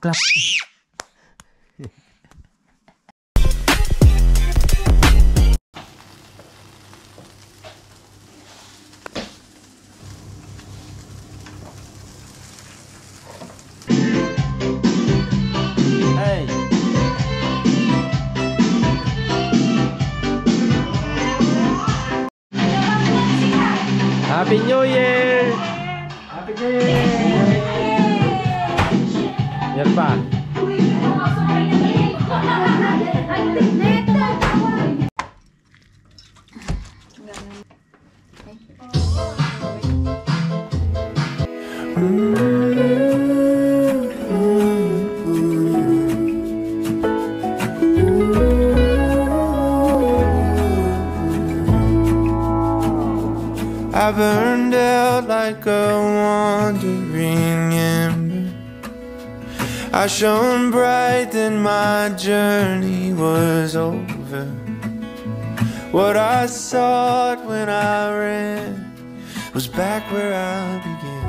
Clap. Hey. Happy New Year! Happy New Year! Yan pa. I burned out like a wandering ember. I shone bright, then my journey was over. What I sought when I ran was back where I began.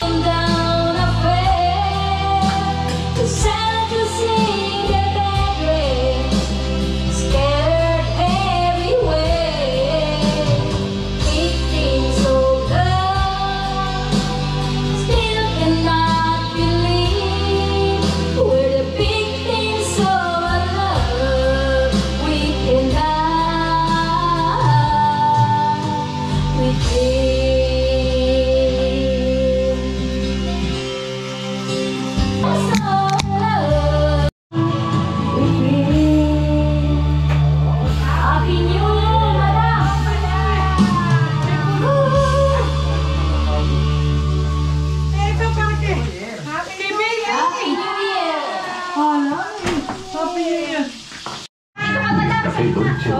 Down a prayer to Santa to sing a bad race, scared everywhere. Big things so good, still cannot believe we're the big things so love we cannot repeat.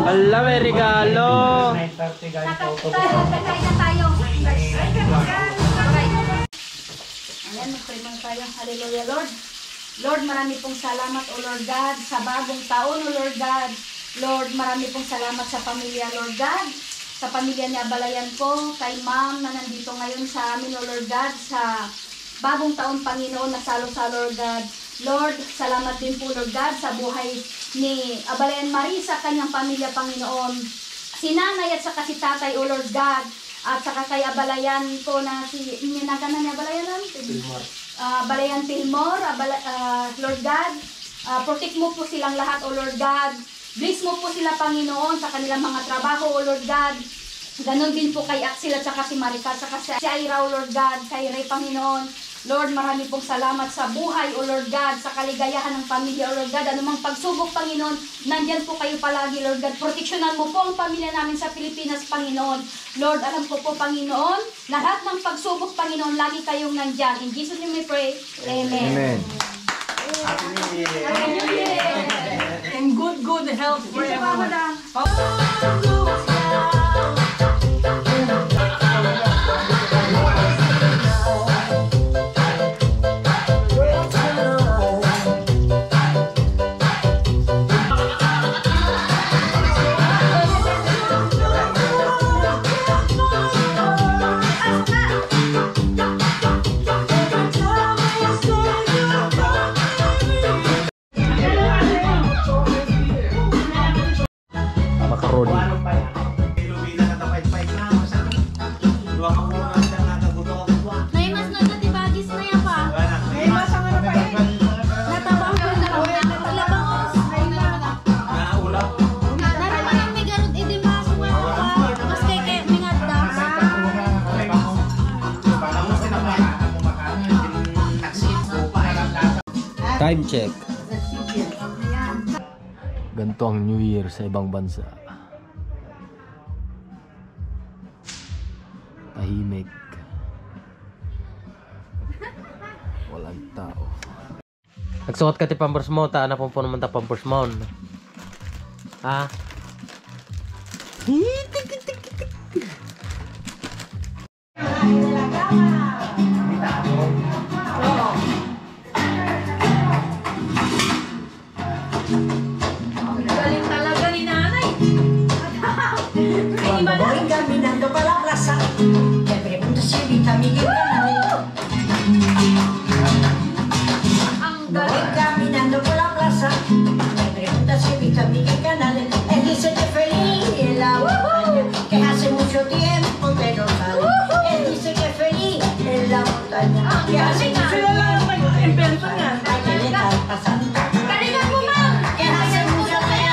Ala, may regalo. Kakain na tayo. Ayan, magprimang tayo. Hallelujah, Lord. Lord, marami pong salamat, O Lord God, sa bagong taon, O Lord God. Lord, marami pong salamat sa pamilya, Lord God. Sa pamilya ni Abalayan ko, kay Ma'am na nandito ngayon sa amin, O Lord God, sa bagong taon, Panginoon, na salo-salo, Lord God. Lord, salamat din po, Lord God, sa buhay ni Abalayan Marie sa kanyang pamilya, Panginoon. Si nanay at saka si tatay, O Lord God, at saka kay Abalayan ko na si Ninaganan ni Abalayan lang? Abalayan Tilmor, Lord God, protect mo po silang lahat, O Lord God. Bless mo po sila, Panginoon, sa kanilang mga trabaho, O Lord God. Ganon din po kay Axel at saka si Marika, at saka si Ira, O Lord God, kay Ray, Panginoon. Lord, marami pong salamat sa buhay, O Lord God, sa kaligayahan ng pamilya, O Lord God. Anumang pagsubok, Panginoon, nandyan po kayo palagi, Lord God. Proteksyonan mo po ang pamilya namin sa Pilipinas, Panginoon. Lord, alam ko po, Panginoon, lahat ng pagsubok, Panginoon, lagi kayong nandyan. In Jesus' name we pray. Amen. Amen. Happy New Year! And good health for everyone. Time check. Ganito ang New Year sa ibang bansa. Tahimik. Walang tao. Nagsuot ka ti Pampers mo, ta na po naman ta Pampers mo. Ha? Galing talaga ni nanay. Ay, iba na. Caminando para la plaza, le pregunto si ahorita Miguel gana. Sila lang ang nag-invento niyan. Galingan mo, ma'am! Galingan mo sa kaya!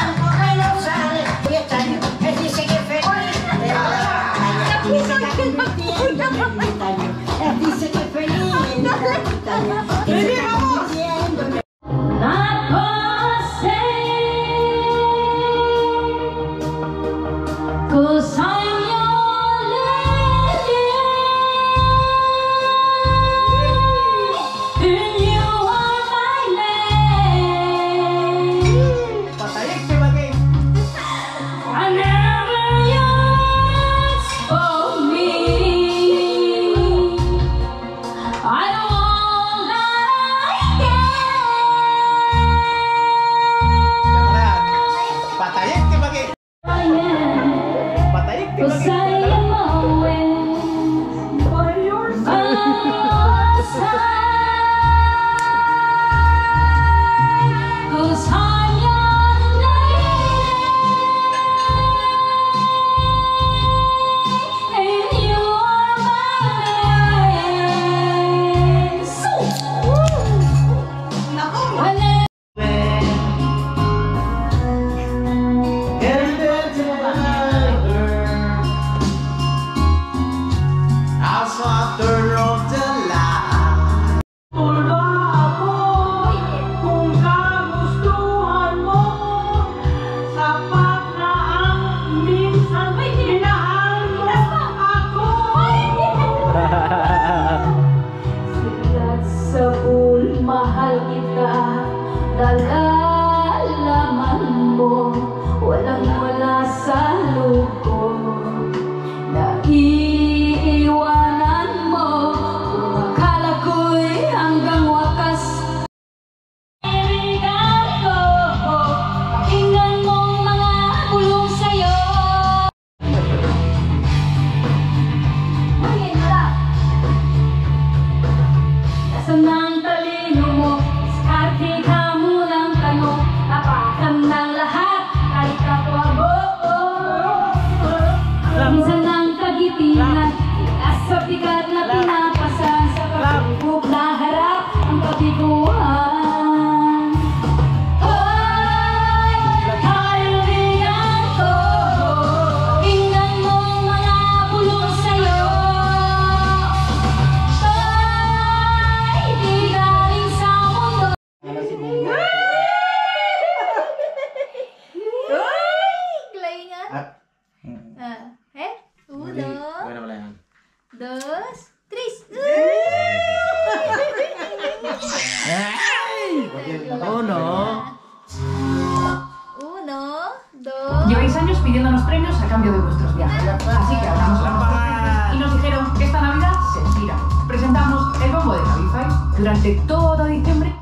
Lleváis años pidiéndonos premios a cambio de vuestros viajes. Así que hablamos con nosotros y nos dijeron que esta Navidad se estira. Presentamos el bombo de Cabify durante todo diciembre.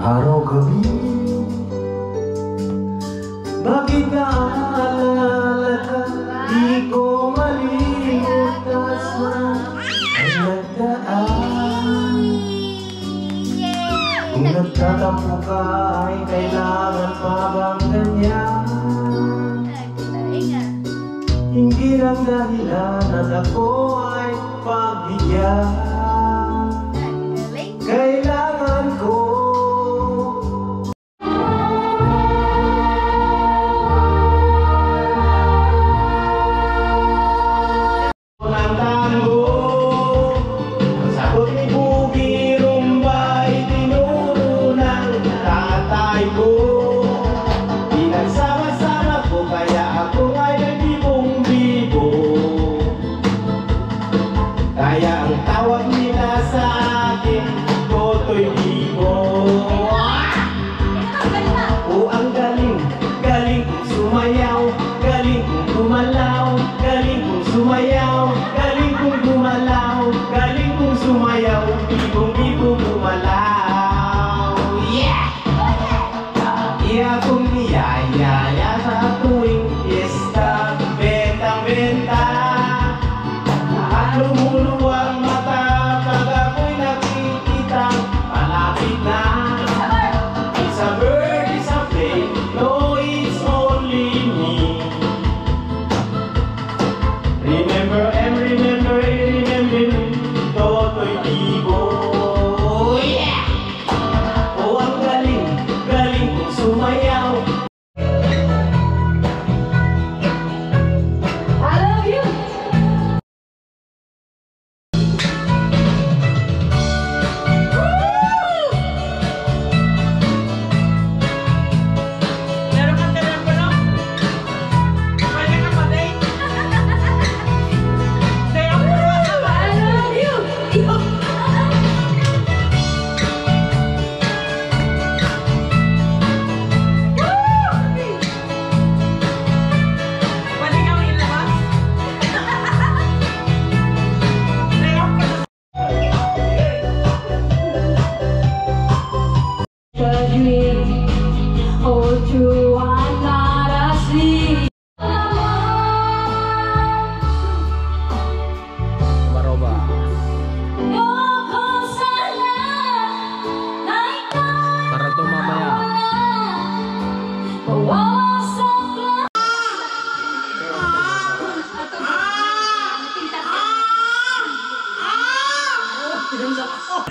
Araw-gabi, bakit ka aalala ka? Di ko malimutas na ang nagdaan. Kung nagtatampo ka ay kailangan pa bang ganyan? Hindi lang dahilan at ako ay pagbigyan. Kailangan ko kaya ang tawag nila sa akin, Totoy Bibo. O ang galing, galing kong sumayaw, galing kong gumalaw, galing kong sumayaw, galing kong gumalaw, galing kong sumayaw, bibong-bibo gumalaw. Yeah! Lagi akong niyayaya sa tuwing piyesta, benta-benta. Lumuluwang mata pag ako'y nakikita, malapit na. It's a bird, it's a plane, no, it's only me. Remember every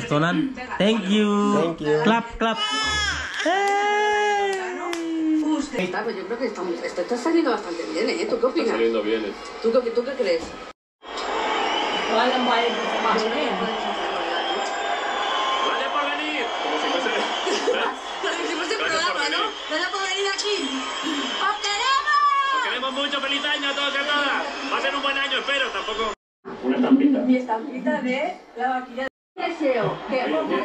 Tonan. Thank you. Thank you. Clap, clap. Está, pues yo creo que esto está saliendo bastante bien, ¿eh? ¿Tú qué opinas? Está saliendo bien. ¿Tú qué crees? Walang bayad sa baso na yan. ¡Gracias por venir! Como si fuese... Como si fuese programa, ¿no? Gracias por venir aquí. ¡Os queremos! ¡Os queremos mucho! ¡Feliz año a todos y a todas! Va a ser un buen año, espero. Tampoco... Una estampita. Mi estampita de la vaquilla de deseo. Que grupos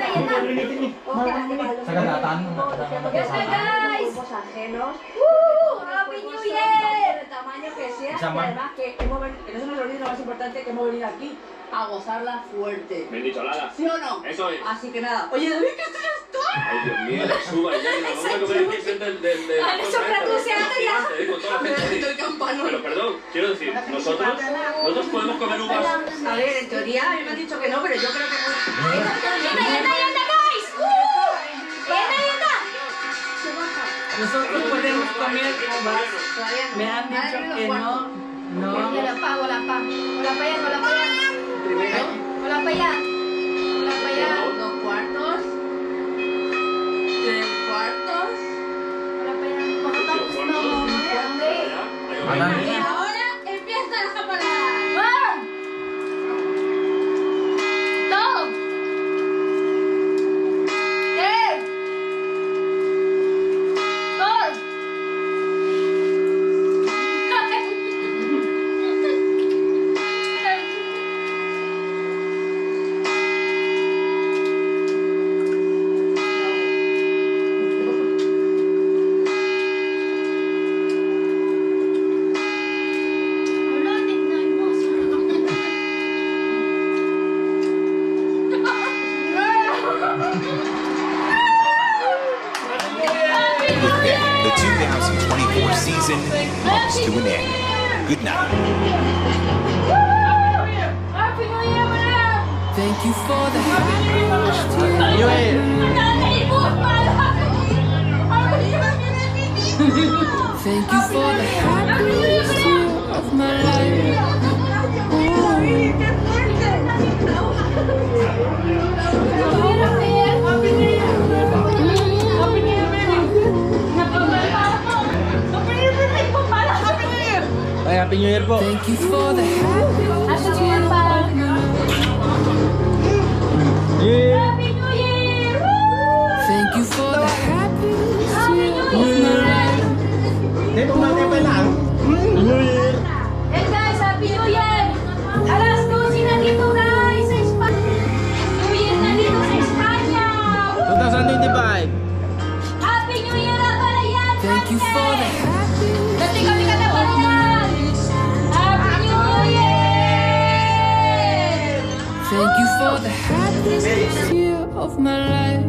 ajenos. Happy New Year! De tamaño que sea. Y además que no se nos olvide lo más importante, que hemos venido aquí a gozarla fuerte. Bien dicho, Lala. ¿Sí o no? Eso es. Así que nada. Oye, David, ¿qué esto ya está? Ay, Dios mío, la suba ya. Vamos a comer el kit del... Ah, eso es gratuito ya. Con toda la gente ahí. El campanón. Pero perdón, quiero decir, nosotros podemos comer uvas... A ver, en teoría, a mí me han dicho que no, pero yo creo que no. ¡Yeta, guys! ¡Yeta! Nosotros podemos comer uvas. Todavía no. Me han dicho que no. No. Hola pa. Hola pa yan. Primero, Hola pa yan. Hola pa yan. 2 cuartos. 3 cuartos. Hola pa yan. Makatapos na ako. Y ahora empieza la japonesa. One! Two! Three! 4! The 2024 season comes to an end. Good night. Happy New Year, madam! Thank you for the happiest year. Thank you for the happiest year of my life. Ay, Happy New Year po. Thank you for the happiest Happy New Year pa! Happy New Year! Thank you for the happiest Happy year New of my Year! life. And guys, Happy New Year! Alas 12 na dito guys sa Espanya! New Year na dito sa Espanya! 2025. Happy New Year na pala yan! Thank you for the happiest Dati kami ka na pala yan! Happy New Year! Thank you for the happiest year of my life.